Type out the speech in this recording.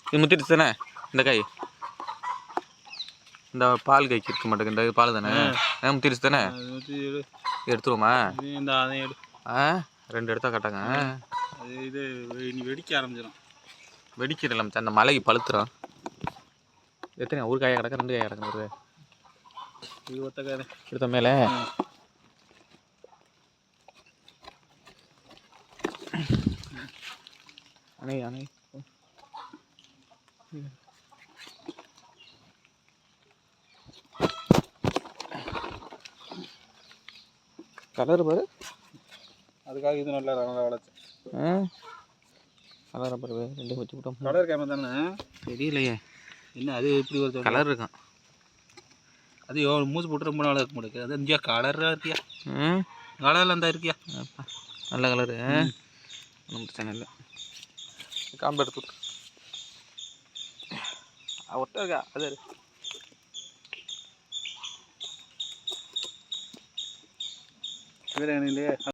இது முத்திடுச்சு தானே இந்த காய்? இந்த பால் காய்க்கு இருக்க மாட்டேங்குது. இந்த பால் தானே முத்திடுச்சு தானே? எடுத்துருவோமா? ரெண்டு எடுத்தா கட்டாங்க. இது வெடிக்க ஆரம்பிச்சிடும். வெடிக்கிறல அந்த மலைக்கு பழுத்துரும். எத்தனை ஒரு காயை கிடக்க, ரெண்டு காயை கிடக்கு? ஒரு இது ஒத்த காய் எடுத்த மேலே அணை அணை கலர் பாரு. அதுக்காக இது நல்லா வளர்ச்சி. கலரை பாரு, ரெண்டு வச்சு விட்டோம். கலர் கேமரா தானே? தெரியலையே என்ன அது எப்படி வருது? கலர் இருக்கான். அது மூச்சு போட்டு ரொம்ப நாளாக இருக்க மாட்டேங்குது. அது இந்தியா கலராக இருக்கியா? கலரில் இருந்தா இருக்கியா? நல்ல கலரு. ஒன்றும் பிரச்சனை இல்லை. காம்பு எடுத்து விட்டு ஒட்ட இருக்கா? அது இல்லையே.